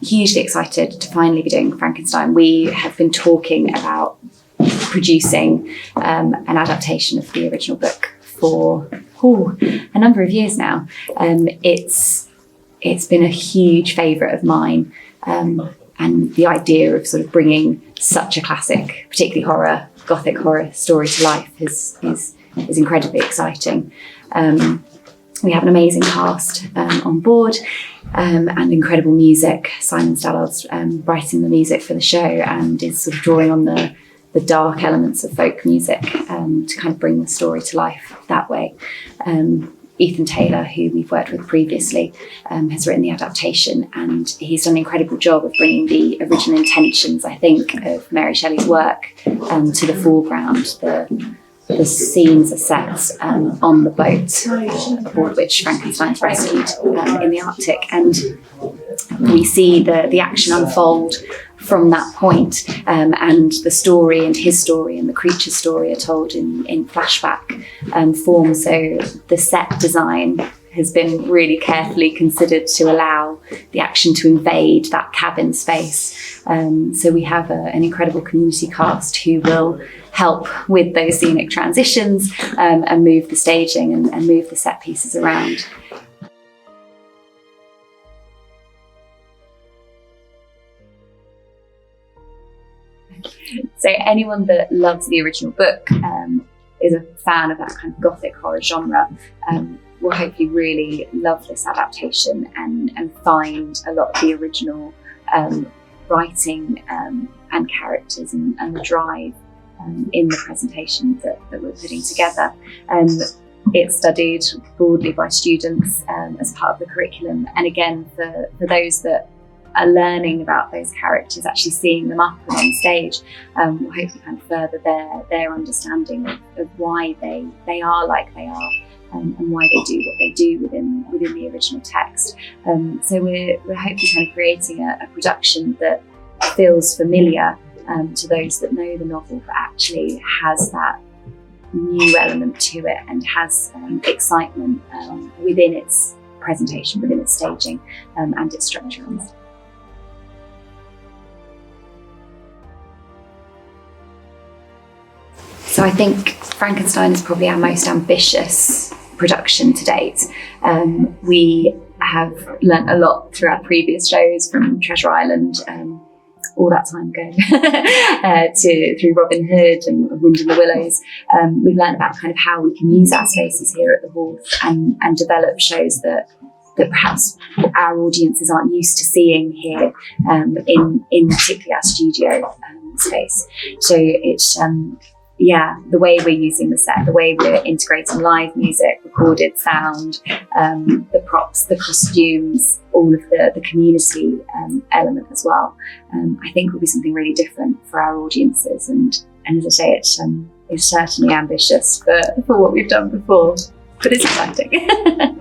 hugely excited to finally be doing Frankenstein. We have been talking about producing an adaptation of the original book for a number of years now. It's been a huge favourite of mine, and the idea of sort of bringing such a classic, particularly horror, gothic horror story to life is incredibly exciting. We have an amazing cast on board, and incredible music. Simon Stallard's writing the music for the show and is sort of drawing on the dark elements of folk music to kind of bring the story to life that way. Ethan Taylor, who we've worked with previously, has written the adaptation, and he's done an incredible job of bringing the original intentions, I think, of Mary Shelley's work to the foreground. The scenes are set on the boat aboard which Frankenstein's rescued in the Arctic, and we see the action unfold from that point, and the story and his story and the creature's story are told in flashback form. So the set design has been really carefully considered to allow the action to invade that cabin space. So we have an incredible community cast who will help with those scenic transitions and move the staging and move the set pieces around. So anyone that loves the original book, is a fan of that kind of gothic horror genre, will hopefully really love this adaptation and find a lot of the original writing and characters and the drive in the presentation that we're putting together. It's studied broadly by students as part of the curriculum, and again for those that are learning about those characters, actually seeing them up and on stage will hopefully kind of further their understanding of why they are like they are, and why they do what they do within the original text. So we're hopefully kind of creating a production that feels familiar to those that know the novel, but actually has that new element to it and has excitement within its presentation, within its staging and its structure. So I think Frankenstein is probably our most ambitious production to date. We have learnt a lot through our previous shows, from Treasure Island, all that time ago, through Robin Hood and Wind in the Willows. We've learnt about kind of how we can use our spaces here at the Hawth and develop shows that perhaps our audiences aren't used to seeing here in particularly our studio space. So it's the way we're using the set, the way we're integrating live music, recorded sound, the props, the costumes, all of the community element as well, I think will be something really different for our audiences. And as I say, it's certainly ambitious for what we've done before, but it's exciting.